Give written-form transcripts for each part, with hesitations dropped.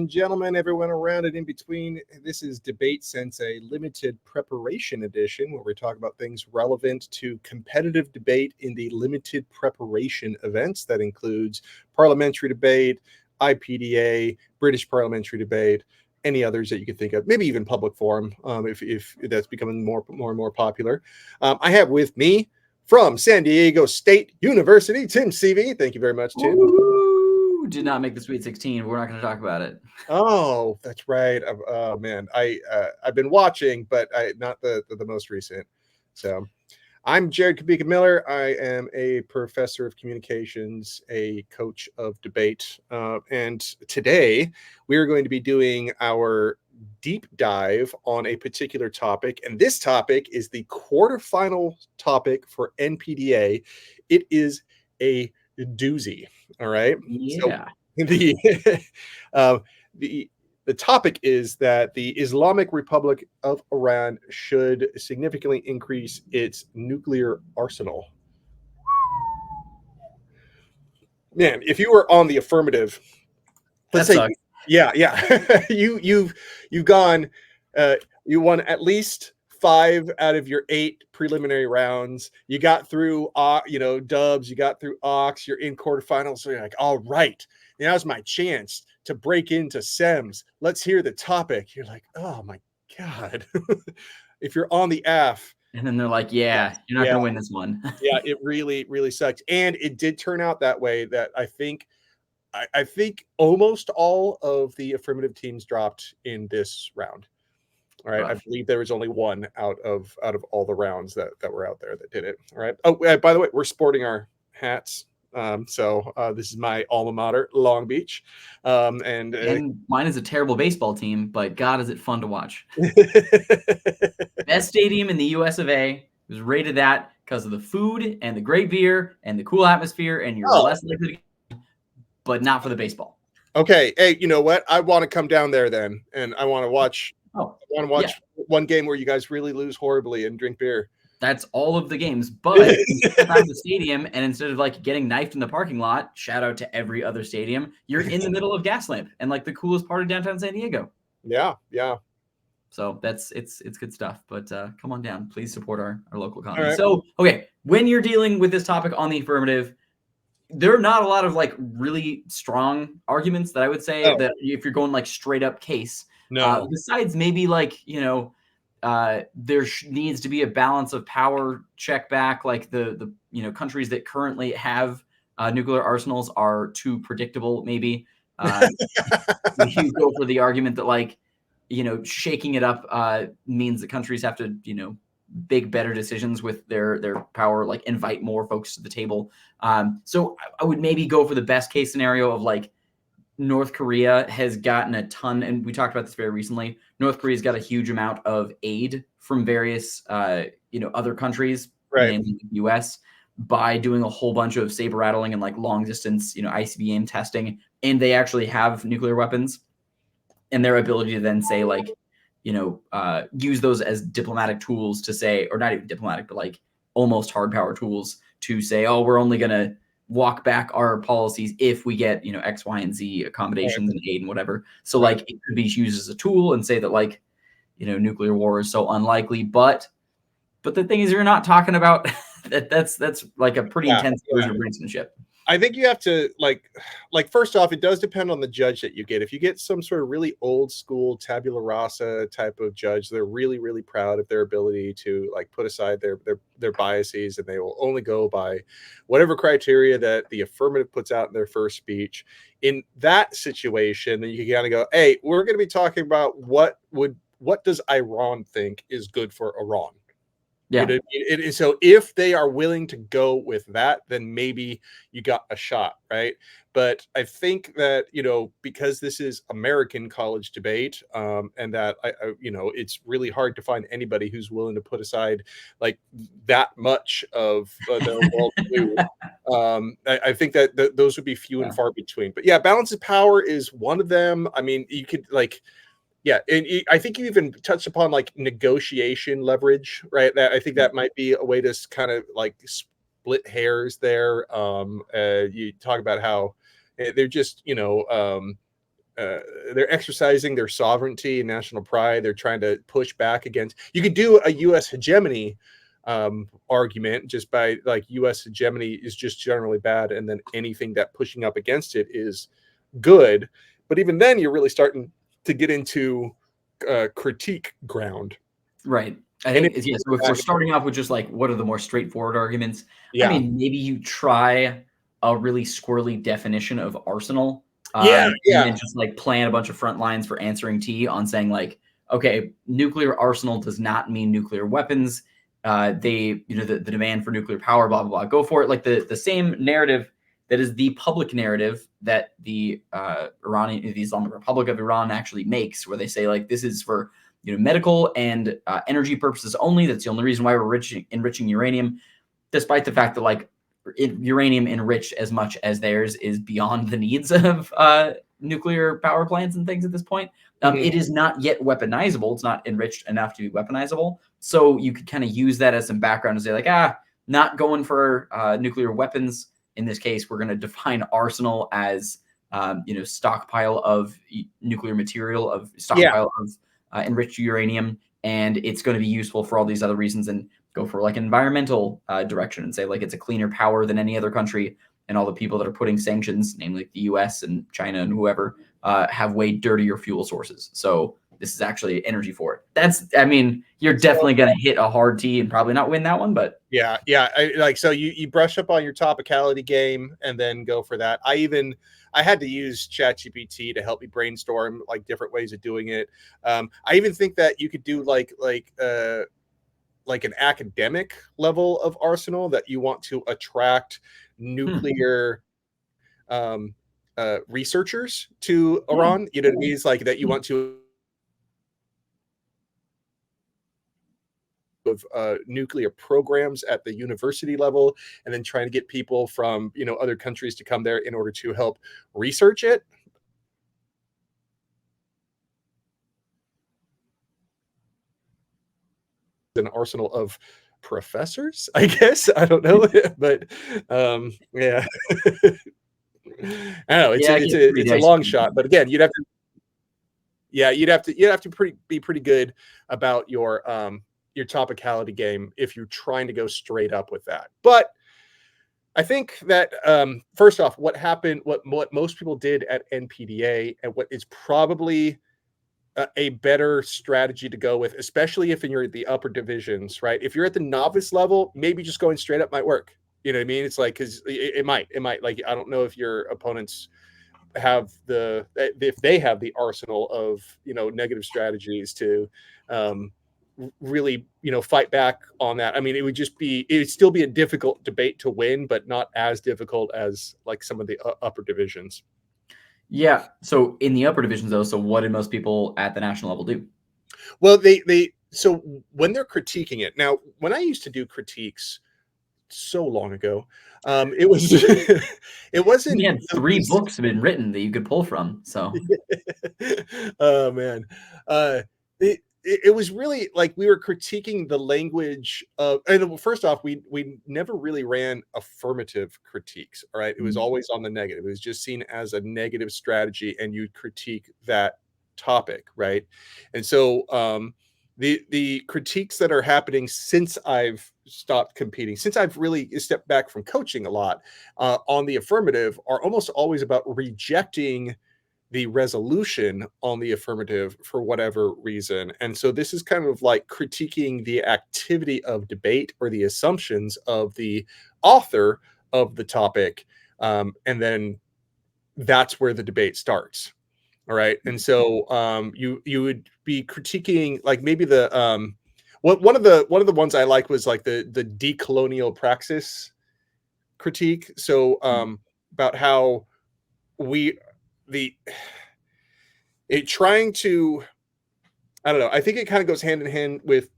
and gentlemen, everyone around and in between. This is DebateSensei Limited Preparation Edition, where we talk about things relevant to competitive debate in the limited preparation events. That includes parliamentary debate, IPDA, British parliamentary debate, any others that you could think of, maybe even public forum, if that's becoming more and more popular. I have with me from San Diego State University, Tim CV. Thank you very much, Tim. Woo! Did not make the Sweet 16. We're not going to talk about it. Oh, that's right. Oh man, I've been watching, but not the most recent. So, I'm Jared Kabika Miller. I am a professor of communications, a coach of debate, and today we are going to be doing our deep dive on a particular topic, and this topic is the quarterfinal topic for NPDA. It is a doozy. All right. Yeah. So the topic is that the Islamic Republic of Iran should significantly increase its nuclear arsenal. Man, if you were on the affirmative, let's say, yeah, you've gone, you won at least 5 out of your 8 preliminary rounds. You got through, dubs. You got through Ox. You're in quarterfinals. So you're like, all right, now's my chance to break into SEMS. Let's hear the topic. You're like, oh my God. If you're on the F. And then they're like, yeah, you're not going to win this one. Yeah, it really, really sucks. And it did turn out that way. That I think almost all of the affirmative teams dropped in this round. All right. I believe there was only one out of all the rounds that were out there that did it. All right. Oh, by the way, we're sporting our hats. So this is my alma mater, Long Beach. And mine is a terrible baseball team, but God, is it fun to watch. Best stadium in the US of A. It was rated that because of the food and the great beer and the cool atmosphere, and you're less likely to, but not for the baseball. Okay. Hey, you know what? I want to come down there then, and I want to watch. One game where you guys really lose horribly and drink beer. That's all of the games, but instead of the stadium, and instead of like getting knifed in the parking lot, shout out to every other stadium, you're in the middle of Gaslamp and like the coolest part of downtown San Diego. Yeah. So it's good stuff. But come on down, please support our local economy. Right. So okay, when you're dealing with this topic on the affirmative, there are not a lot of like really strong arguments that I would say that if you're going like straight up case. No. Besides maybe like there needs to be a balance of power check back. Like the countries that currently have nuclear arsenals are too predictable. Maybe you go for the argument that like shaking it up means that countries have to make better decisions with their power, like invite more folks to the table. So I would maybe go for the best case scenario of like North Korea has gotten a ton, and we talked about this very recently. North Korea's got a huge amount of aid from various, other countries in the U.S. by doing a whole bunch of saber rattling and like long distance, ICBM testing, and they actually have nuclear weapons, and their ability to then say like, use those as diplomatic tools to say, or not even diplomatic, but like almost hard power tools to say, oh, we're only going to walk back our policies if we get, X, Y, and Z accommodations and aid and whatever. So like it could be used as a tool and say that like, nuclear war is so unlikely, but the thing is, you're not talking about that's like a pretty intense version of brinksmanship. I think you have to like first off, it does depend on the judge that you get. If you get some sort of really old school tabula rasa type of judge, they're really, really proud of their ability to like put aside their biases, and they will only go by whatever criteria that the affirmative puts out in their first speech. In that situation, then you kind of go, hey, we're going to be talking about what does Iran think is good for Iran? Yeah. So if they are willing to go with that, then maybe you got a shot, right? But I think that, because this is American college debate, and that, it's really hard to find anybody who's willing to put aside like that much of their worldview. I think that those would be few and far between. But yeah, balance of power is one of them. I mean, you could like... Yeah, and I think you even touched upon like negotiation leverage, right? That I think that might be a way to kind of like split hairs there. You talk about how they're just, they're exercising their sovereignty and national pride. They're trying to push back against. You could do a U.S. hegemony argument just by like U.S. hegemony is just generally bad, and then anything that pushing up against it is good. But even then, you're really starting to get into critique ground. Right. I And think, yeah. So if we're starting off with just like what are the more straightforward arguments, I yeah, mean, maybe you try a really squirrely definition of arsenal, yeah, and yeah. then just like plan a bunch of front lines for answering T on saying like, okay, nuclear arsenal does not mean nuclear weapons. They, the demand for nuclear power, blah blah blah. Go for it. Like the same narrative that is the public narrative that the Islamic Republic of Iran actually makes, where they say like this is for medical and energy purposes only. That's the only reason why we're enriching uranium, despite the fact that like uranium enriched as much as theirs is beyond the needs of nuclear power plants and things at this point. It is not yet weaponizable. It's not enriched enough to be weaponizable. So you could kind of use that as some background to say like, not going for nuclear weapons. In this case, we're going to define arsenal as stockpile of nuclear material, of stockpile of enriched uranium, and it's going to be useful for all these other reasons, and go for like an environmental direction and say like it's a cleaner power than any other country, and all the people that are putting sanctions, namely the US and China and whoever, have way dirtier fuel sources. So this is actually energy for it. I mean, you're definitely going to hit a hard T and probably not win that one, but yeah. So you brush up on your topicality game and then go for that. I had to use ChatGPT to help me brainstorm like different ways of doing it. I even think that you could do like an academic level of arsenal, that you want to attract nuclear researchers to Iran. You know what I mean? It's like that you want to of nuclear programs at the university level, and then trying to get people from other countries to come there in order to help research it. An arsenal of professors, I guess. I don't know, but yeah. I know it's a long shot, but again, you'd have to be pretty good about your topicality game if you're trying to go straight up with that. But I think that first off, what happened, what most people did at NPDA, and what is probably a better strategy to go with, especially if you're at the upper divisions, right? If you're at the novice level, maybe just going straight up might work. You know what I mean? It's like, because it might like, I don't know if your opponents have if they have the arsenal of negative strategies to really fight back on that. I mean, it would still be a difficult debate to win, but not as difficult as like some of the upper divisions. Yeah. So in the upper divisions, though, so what did most people at the national level do? Well, so when they're critiquing it now, when I used to do critiques so long ago, it was it wasn't. We had 3 books have been written that you could pull from. So oh man, it was really like we were critiquing the language of. And first off, we never really ran affirmative critiques. All right, it was always on the negative. It was just seen as a negative strategy, and you critique that topic, right? And so the critiques that are happening since I've stopped competing, since I've really stepped back from coaching a lot, on the affirmative, are almost always about rejecting the resolution on the affirmative for whatever reason. And so this is kind of like critiquing the activity of debate or the assumptions of the author of the topic. And then that's where the debate starts. All right. And so you would be critiquing like maybe the one of the ones I like was like the decolonial praxis critique. So about how trying to, I don't know, I think it kind of goes hand in hand with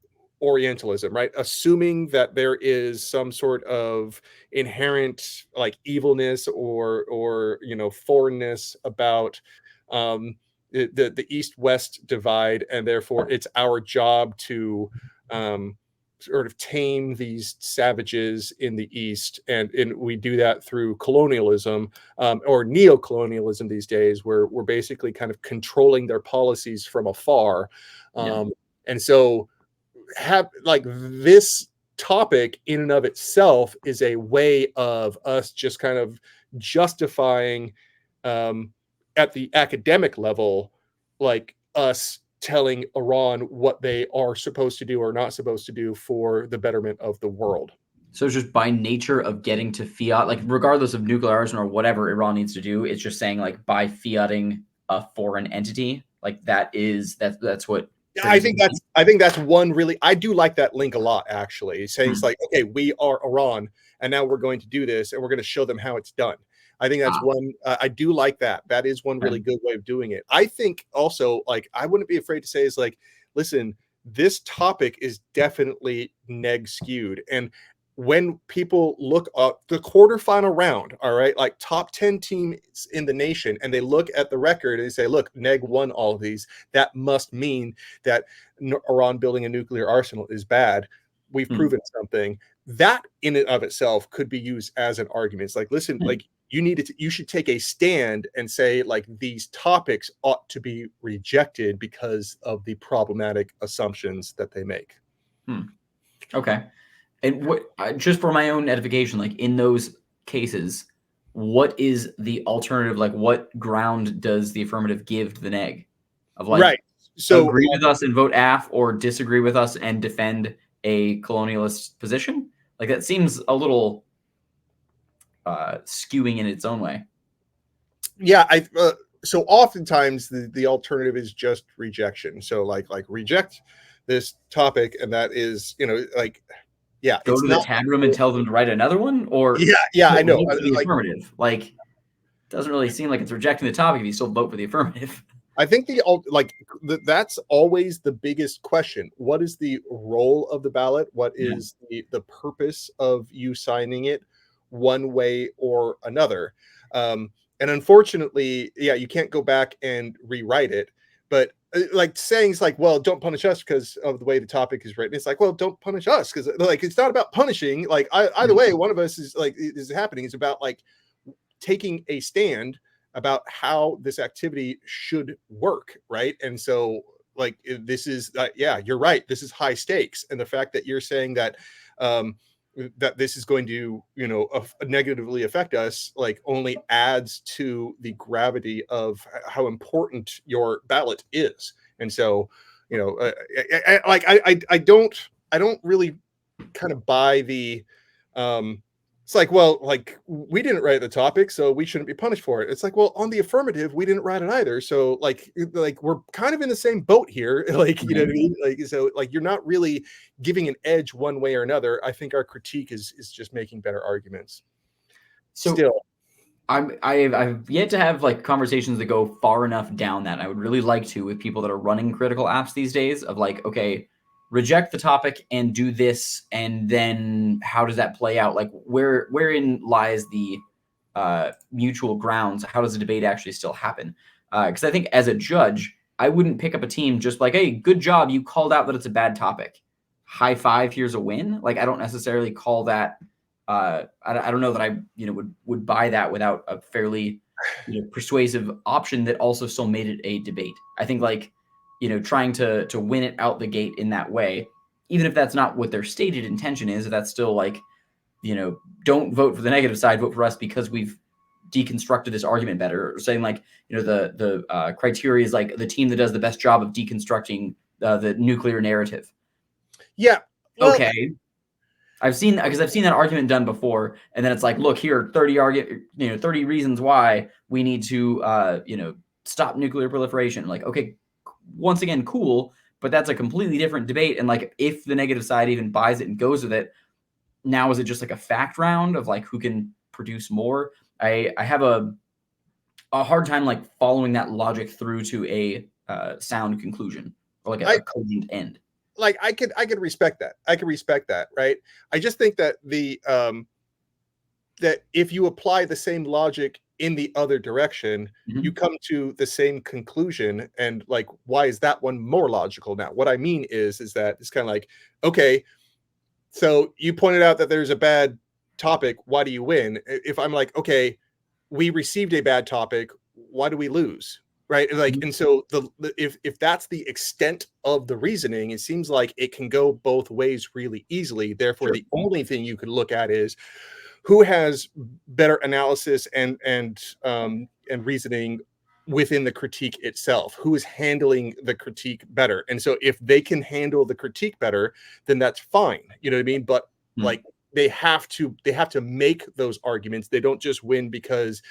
Orientalism, right? Assuming that there is some sort of inherent like evilness or foreignness about the East-West divide, and therefore it's our job to sort of tame these savages in the East, and we do that through colonialism, or neo-colonialism these days, where we're basically kind of controlling their policies from afar. Yeah. And so have like this topic in and of itself is a way of us just kind of justifying, at the academic level, like us telling Iran what they are supposed to do or not supposed to do for the betterment of the world. So it's just by nature of getting to fiat, like regardless of nuclear arsenal or whatever Iran needs to do, it's just saying like by fiating a foreign entity, like that's what I triggers think it. that's one really, I do like that link a lot, actually, saying it's like, okay, we are Iran and now we're going to do this and we're going to show them how it's done. I think that's one, I do like that. That is one really good way of doing it. I think also, like, I wouldn't be afraid to say is like, listen, this topic is definitely neg skewed. And when people look up the quarterfinal round, all right, like top 10 teams in the nation, and they look at the record and they say, look, neg won all of these, that must mean that Iran building a nuclear arsenal is bad. We've proven something. That in and of itself could be used as an argument. It's like, listen, like, you should take a stand and say, like, these topics ought to be rejected because of the problematic assumptions that they make. Okay. And what, just for my own edification, like in those cases, what is the alternative? Like, what ground does the affirmative give to the neg? Of like, right. So agree with us and vote AF, or disagree with us and defend a colonialist position? Like that seems a little skewing in its own way. Yeah, so oftentimes the alternative is just rejection. So like reject this topic, and that is, like, yeah, Go it's to the not. tab room and tell them to write another one, or Yeah, I know. vote for the Like, affirmative. Like, doesn't really seem like it's rejecting the topic if you still vote for the affirmative. I think that's always the biggest question. What is the role of the ballot? What is the purpose of you signing it one way or another? And unfortunately, yeah, you can't go back and rewrite it. But like saying it's like, well, don't punish us because of the way the topic is written. It's like, well, don't punish us because, like, it's not about punishing. Like, either way, one of us is like, is happening. It's about like taking a stand about how this activity should work, right? And so, like, this is, yeah, you're right, this is high stakes, and the fact that you're saying that that this is going to, negatively affect us, like, only adds to the gravity of how important your ballot is. And so, I don't really kind of buy the, it's like, well, like, we didn't write the topic, so we shouldn't be punished for it. It's like, well, on the affirmative, we didn't write it either. So like we're kind of in the same boat here. Like, you know what I mean? Like, so like, you're not really giving an edge one way or another. I think our critique is just making better arguments. So still, I've yet to have like conversations that go far enough down that. I would really like to with people that are running critical apps these days of like, okay, reject the topic and do this, and then how does that play out? Like wherein lies the mutual grounds? How does the debate actually still happen? Because I think as a judge, I wouldn't pick up a team just like, hey, good job, you called out that it's a bad topic. High five, here's a win. Like I don't necessarily call that. I don't know that I would buy that without a fairly persuasive option that also still made it a debate. I think like trying to win it out the gate in that way, even if that's not what their stated intention is, that's still like don't vote for the negative side, vote for us because we've deconstructed this argument better. Or saying like the criteria is like the team that does the best job of deconstructing the nuclear narrative. Yeah. Well, okay. I've seen that argument done before, and then it's like, look here, 30 reasons why we need to, stop nuclear proliferation. Like, okay, once again, cool, but that's a completely different debate. And like, if the negative side even buys it and goes with it, now is it just like a fact round of like who can produce more? I have a hard time like following that logic through to a sound conclusion or like a cogent end. Like, I could respect that. I can respect that, right? I just think that that if you apply the same logic in the other direction, you come to the same conclusion. And like, why is that one more logical? Now, what I mean is that it's kind of like, okay, So you pointed out that there's a bad topic. Why do you win? If I'm like, okay, we received a bad topic, why do we lose? Right. Like, and so if that's the extent of the reasoning, it seems like it can go both ways really easily. Therefore, Sure. the only thing you could look at is who has better analysis and reasoning within the critique itself, who is handling the critique better. And so if they can handle the critique better, then that's fine, you know what I mean? But like, they have to make those arguments. They don't just win because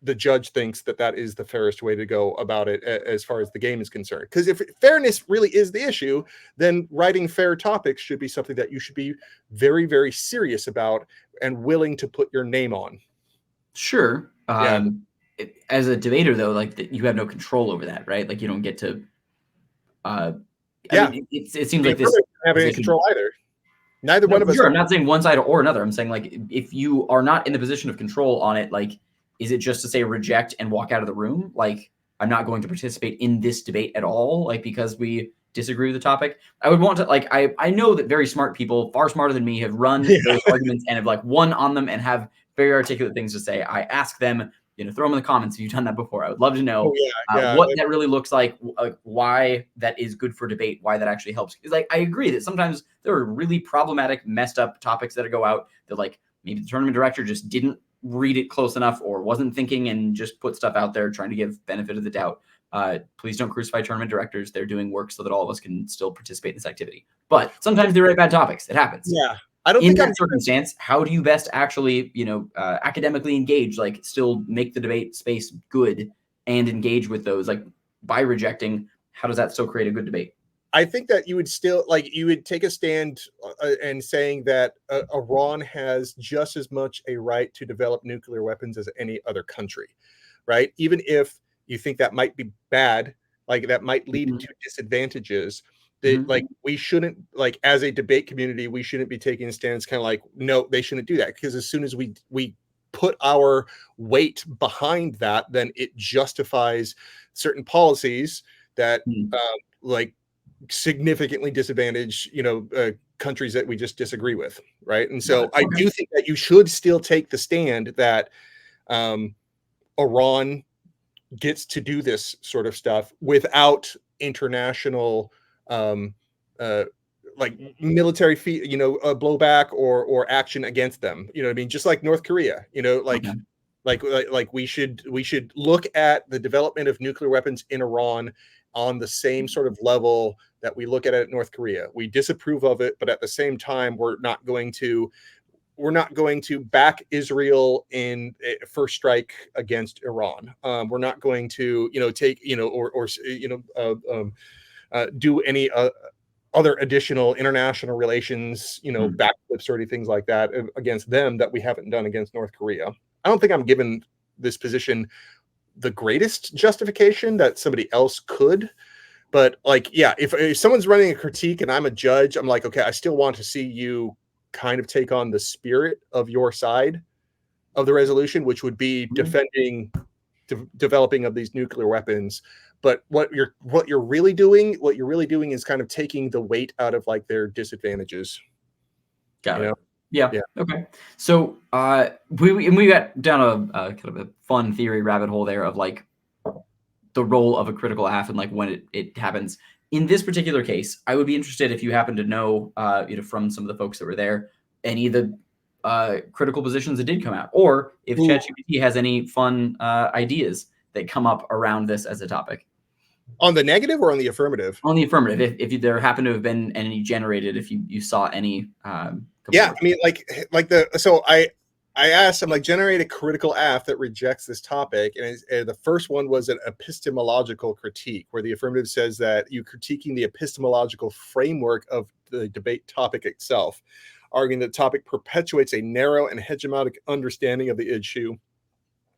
the judge thinks that that is the fairest way to go about it as far as the game is concerned. Because if fairness really is the issue, then writing fair topics should be something that you should be very, very serious about and willing to put your name on. Sure. Yeah. As a debater, though, like you have no control over that, right? Like you don't get to. I mean, it seems like this don't have any position. control either. Neither No, one of us. sure. I'm not saying one side or another. I'm saying like if you are not in the position of control on it, like is it just to say reject and walk out of the room? Like I'm not going to participate in this debate at all, like because we disagree with the topic. I would want to like I know that very smart people, far smarter than me, have run those arguments and have like won on them and have very articulate things to say. I ask them, throw them in the comments if you've done that before. I would love to know what that really looks like why that is good for debate, why that actually helps. Because like I agree that sometimes there are really problematic, messed up topics that go out that like maybe the tournament director just didn't read it close enough or wasn't thinking and just put stuff out there trying to give benefit of the doubt. Please don't crucify tournament directors. They're doing work so that all of us can still participate in this activity. But sometimes they write bad topics. It happens. Yeah. I don't in think that circumstance, how do you best actually, academically engage, like still make the debate space good and engage with those, like by rejecting, how does that still create a good debate? I think that you would still you would take a stand and saying that Iran has just as much a right to develop nuclear weapons as any other country, right? Even if you think that might be bad, like that might lead to disadvantages. That like we shouldn't, like as a debate community, we shouldn't be taking a stance kind of like, no, they shouldn't do that, because as soon as we put our weight behind that, then it justifies certain policies that like significantly disadvantage countries that we just disagree with, right? And so I do think that you should still take the stand that Iran gets to do this sort of stuff without international like military blowback or action against them, you know what I mean? Just like North Korea, like we should look at the development of nuclear weapons in Iran on the same sort of level that we look at it at North Korea. We disapprove of it, but at the same time, we're not going to back Israel in a first strike against Iran. We're not going to, take, do any other additional international relations, backflips or any things like that against them that we haven't done against North Korea. I don't think I'm given this position the greatest justification that somebody else could. But like, yeah, if someone's running a critique and I'm a judge, I'm like, okay, I still want to see you kind of take on the spirit of your side of the resolution, which would be defending developing of these nuclear weapons. But what you're really doing is kind of taking the weight out of like their disadvantages. Got it. Yeah. Okay. So we got down a kind of a fun theory rabbit hole there of like the role of a critical aff and like when it happens. In this particular case, I would be interested if you happen to know, from some of the folks that were there, any of the critical positions that did come out, or if ChatGPT has any fun ideas that come up around this as a topic. On the negative or on the affirmative? On the affirmative, if there happen to have been any generated, if you saw any. Yeah, I mean, so I asked, I'm like, generate a critical aff that rejects this topic. And the first one was an epistemological critique, where the affirmative says that you're critiquing the epistemological framework of the debate topic itself, arguing that the topic perpetuates a narrow and hegemonic understanding of the issue,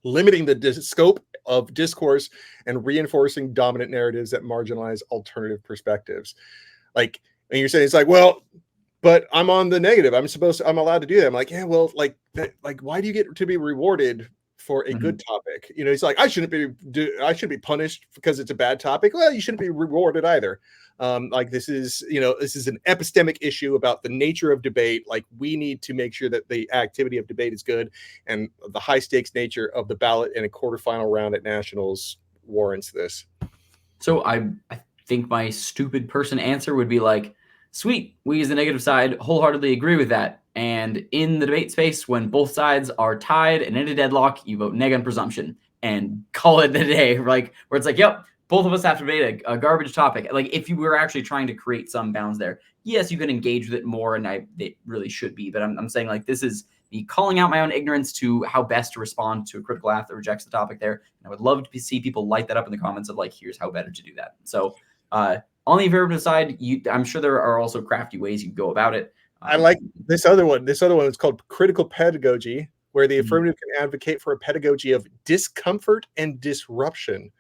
limiting the scope of discourse and reinforcing dominant narratives that marginalize alternative perspectives. Like, and you're saying, it's like, well, but I'm on the negative. I'm allowed to do that. I'm like, yeah, well, like, why do you get to be rewarded for a good topic. You know, he's like, I should be punished because it's a bad topic. Well, you shouldn't be rewarded either. Like this is an epistemic issue about the nature of debate. Like we need to make sure that the activity of debate is good, and the high stakes nature of the ballot in a quarterfinal round at nationals warrants this. So I think my stupid person answer would be like, sweet, we as the negative side wholeheartedly agree with that. And in the debate space, when both sides are tied and in a deadlock, you vote neg on presumption and call it the day. Like where it's like, yep, both of us have to debate a garbage topic. Like if you were actually trying to create some bounds there, yes, you can engage with it more, and it really should be. But I'm saying like this is me calling out my own ignorance to how best to respond to a critical ath that rejects the topic there. And I would love to see people light that up in the comments of like, here's how better to do that. So on the affirmative side, I'm sure there are also crafty ways you go about it. I like this other one. This other one is called critical pedagogy, where the affirmative can advocate for a pedagogy of discomfort and disruption,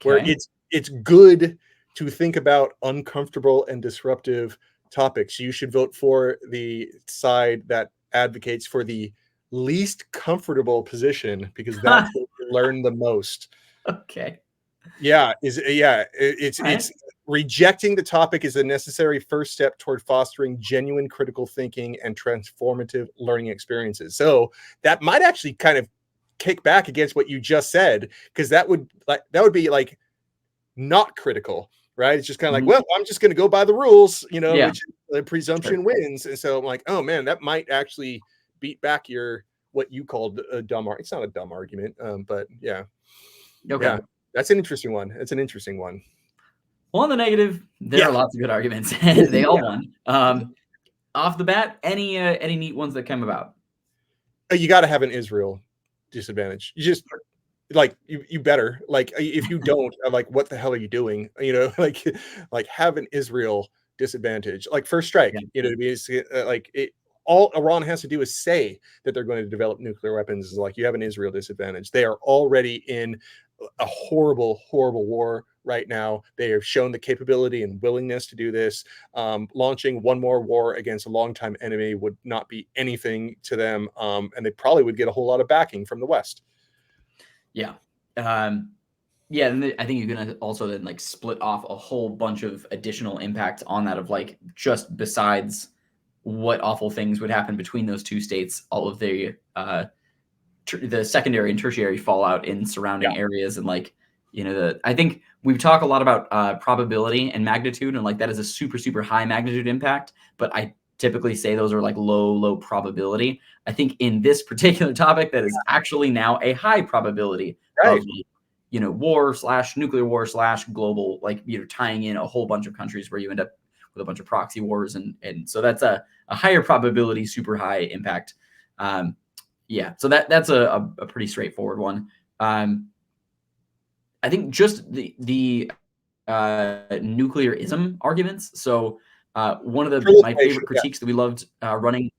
where it's good to think about uncomfortable and disruptive topics. You should vote for the side that advocates for the least comfortable position, because that's where you learn the most. Okay. Yeah, it's rejecting the topic is a necessary first step toward fostering genuine critical thinking and transformative learning experiences. So that might actually kind of kick back against what you just said, because that would be like not critical, right? It's just kind of like, well, I'm just going to go by the rules, which the presumption wins. And so I'm like, oh man, that might actually beat back what you called a dumb argument. It's not a dumb argument, but yeah. Okay. Yeah. That's an interesting one. It's an interesting one. Well, on the negative, there are lots of good arguments, and they all won. Off the bat, any neat ones that came about? You got to have an Israel disadvantage. You just like you better, like if you don't, like what the hell are you doing? Like have an Israel disadvantage, like first strike. All Iran has to do is say that they're going to develop nuclear weapons. Is like you have an Israel disadvantage. They are already in a horrible, horrible war right now. They have shown the capability and willingness to do this. Launching one more war against a longtime enemy would not be anything to them, and they probably would get a whole lot of backing from the West. Yeah. Yeah, and I think you're gonna also then like split off a whole bunch of additional impact on that of like just besides what awful things would happen between those two states, all of the secondary and tertiary fallout in surrounding areas. And like, I think we've talked a lot about probability and magnitude, and like that is a super, super high magnitude impact, but I typically say those are like low probability. I think in this particular topic, that is actually now a high probability of war/nuclear war/global, like, tying in a whole bunch of countries where you end up with a bunch of proxy wars. And so that's a higher probability, super high impact. Yeah, so that's a pretty straightforward one. I think just the nuclearism arguments. So one of my favorite critiques that we loved running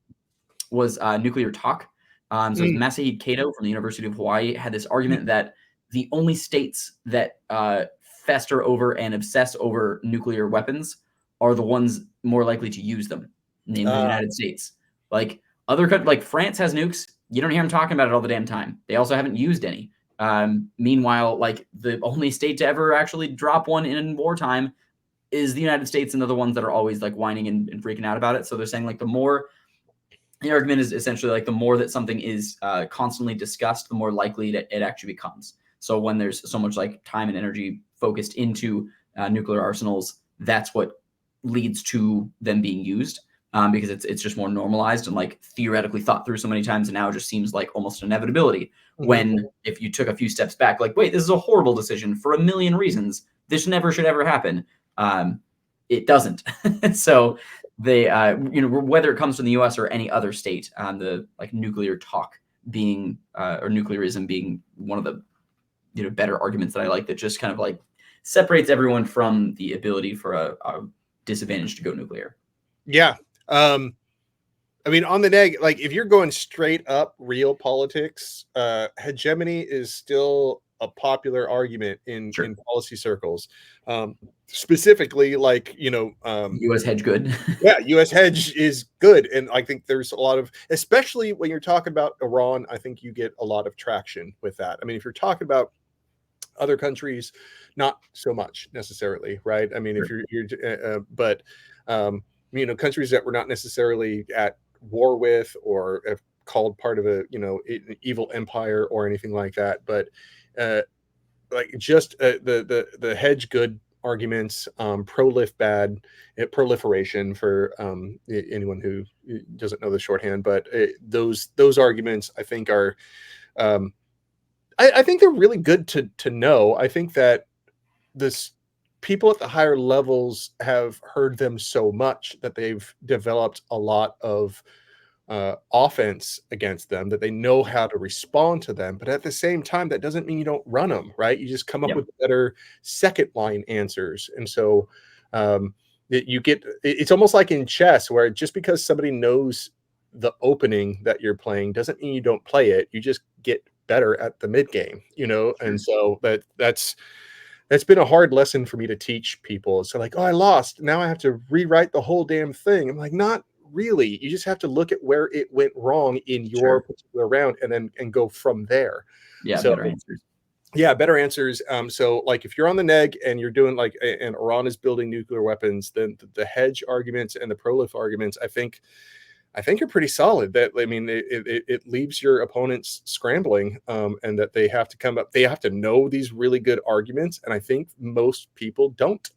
was nuclear talk. So Masahide Kato from the University of Hawaii had this argument that the only states that fester over and obsess over nuclear weapons are the ones more likely to use them, namely the United States. Like other countries, like France has nukes. You don't hear them talking about it all the damn time. They also haven't used any. Meanwhile, like the only state to ever actually drop one in wartime is the United States, and they're the ones that are always like whining and freaking out about it. So they're saying like the argument is essentially like the more that something is constantly discussed, the more likely that it actually becomes. So when there's so much like time and energy focused into nuclear arsenals, that's what leads to them being used, because it's just more normalized and like theoretically thought through so many times, and now it just seems like almost an inevitability. When if you took a few steps back, like, wait, this is a horrible decision for a million reasons. This never should ever happen. It doesn't. So they, whether it comes from the U.S. or any other state, the like nuclear talk being or nuclearism being one of the better arguments that I like, that just kind of like separates everyone from the ability for a disadvantage to go nuclear. Yeah. I mean, on the neg, like if you're going straight up real politics, hegemony is still a popular argument in policy circles, specifically like U.S. hedge good. yeah, U.S. hedge is good, and I think there's a lot of, especially when you're talking about Iran, I think you get a lot of traction with that. I mean, if you're talking about other countries, not so much necessarily, right? I mean, if but countries that we're not necessarily at war with or have called part of a an evil empire or anything like that, but like just the hedge good arguments, prolif bad, proliferation for anyone who doesn't know the shorthand, but those arguments I think are I think they're really good to know. I think that this people at the higher levels have heard them so much that they've developed a lot of offense against them, that they know how to respond to them. But at the same time, that doesn't mean you don't run them, right? You just come up with better second line answers. And so it's almost like in chess, where just because somebody knows the opening that you're playing doesn't mean you don't play it. You just get better at the mid game, and so that's been a hard lesson for me to teach people. So like, oh, I lost, now I have to rewrite the whole damn thing. I'm like, not really. You just have to look at where it went wrong in your particular round and go from there. Better answers. Yeah, better answers. So like if you're on the neg and you're doing like, and Iran is building nuclear weapons, then the hedge arguments and the prolif arguments, I think are pretty solid. That, I mean, it leaves your opponents scrambling, and that they have to come up. They have to know these really good arguments, and I think most people don't.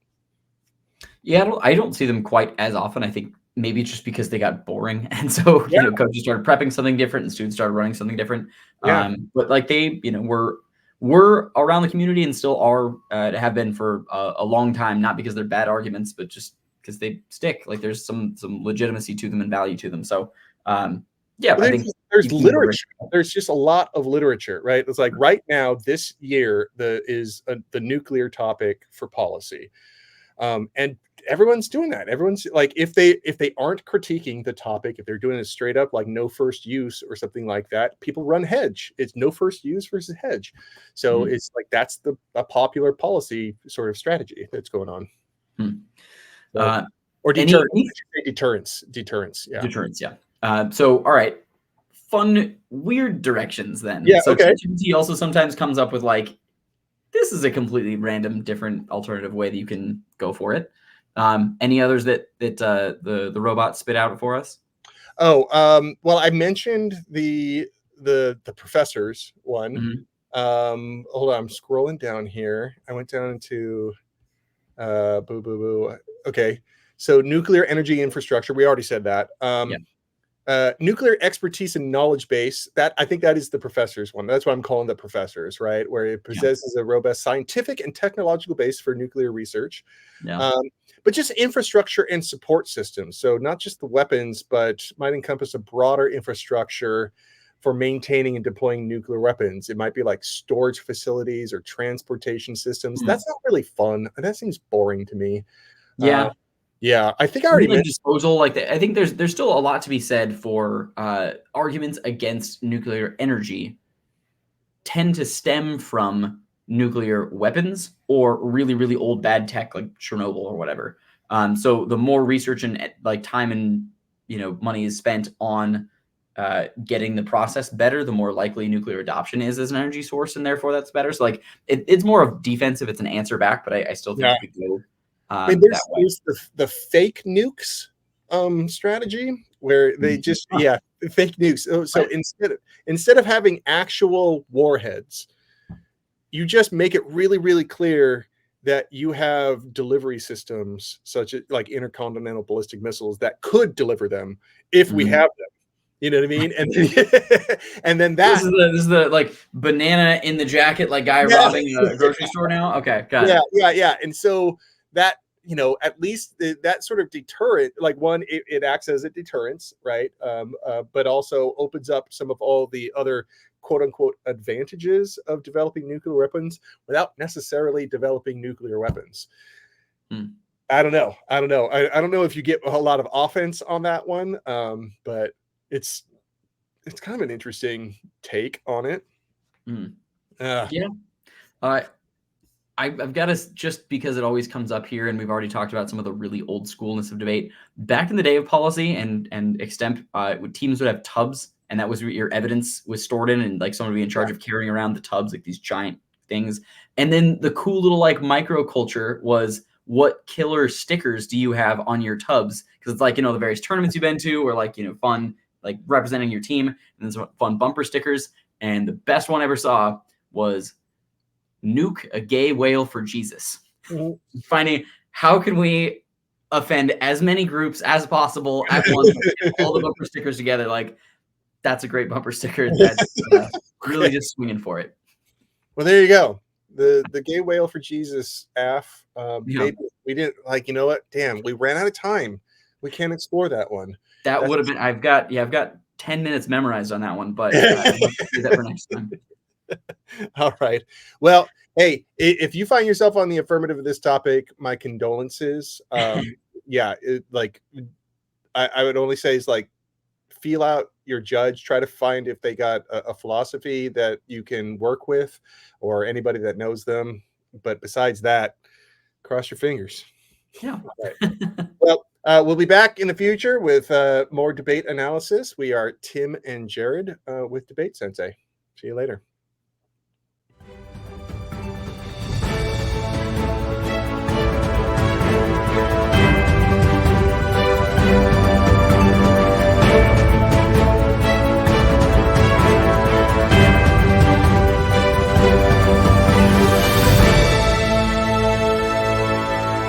Yeah, I don't see them quite as often. I think maybe it's just because they got boring, and so coaches started prepping something different, and students started running something different. But like they, were around the community and still are, have been for a long time. Not because they're bad arguments, but just because they stick. Like there's some legitimacy to them and value to them. So I think there's literature. There's just a lot of literature, right? It's like right now, this year, the nuclear topic for policy, and everyone's doing that. Everyone's like, if they aren't critiquing the topic, if they're doing it straight up, like no first use or something like that, people run hedge. It's no first use versus hedge. So it's like that's a popular policy sort of strategy that's going on. Or deterrence. So, all right, fun, weird directions then. Yeah. So okay. ChatGPT also sometimes comes up with like, this is a completely random, different, alternative way that you can go for it. Any others that the robot spit out for us? Oh, well, I mentioned the professors one. Hold on, I'm scrolling down here. I went down to okay. So nuclear energy infrastructure, we already said that. Nuclear expertise and knowledge base, that I think that is the professors one. That's what I'm calling the professors, right? Where it possesses a robust scientific and technological base for nuclear research. But just infrastructure and support systems. So not just the weapons, but might encompass a broader infrastructure for maintaining and deploying nuclear weapons. It might be like storage facilities or transportation systems. That's not really fun. That seems boring to me. Yeah, I think I already mentioned disposal. Like I think there's still a lot to be said for arguments against nuclear energy tend to stem from nuclear weapons or really, really old bad tech like Chernobyl or whatever. So the more research and like time and money is spent on getting the process better, the more likely nuclear adoption is as an energy source, and therefore that's better. So like it's more of defensive. It's an answer back, but I still think we could go. I mean, there's the fake nukes strategy where they just fake nukes. So instead of having actual warheads, you just make it really, really clear that you have delivery systems such as like intercontinental ballistic missiles that could deliver them if we have them. You know what I mean? And and then that this is the like banana in the jacket, like guy robbing a grocery store now. Okay, got it. Yeah. And so that, at least that sort of deterrent, like one, it acts as a deterrence, right? But also opens up some of all the other quote unquote advantages of developing nuclear weapons without necessarily developing nuclear weapons. I don't know. I don't know if you get a lot of offense on that one, but it's kind of an interesting take on it. Yeah. I've got to, just because it always comes up here, and we've already talked about some of the really old schoolness of debate. Back in the day of policy and extemp, teams would have tubs, and that was where your evidence was stored in, and like someone would be in charge of carrying around the tubs, like these giant things. And then the cool little like microculture was, what killer stickers do you have on your tubs? Because it's like, the various tournaments you've been to, or like, fun, like representing your team, and then some fun bumper stickers. And the best one I ever saw was nuke a gay whale for Jesus. Mm-hmm. Finding how can we offend as many groups as possible at once, all the bumper stickers together. Like, that's a great bumper sticker. That's really just swinging for it. Well, there you go. The gay whale for Jesus aff. Maybe we didn't, like, you know what? Damn, we ran out of time. We can't explore that one. That would have been. I've got 10 minutes memorized on that one, but I'll have to do that for next time. All right. Well, hey, if you find yourself on the affirmative of this topic, my condolences. Yeah, I would only say is like, feel out your judge, try to find if they got a philosophy that you can work with, or anybody that knows them. But besides that, cross your fingers. Yeah. Right. Well, we'll be back in the future with more debate analysis. We are Tim and Jared with DebateSensei. See you later.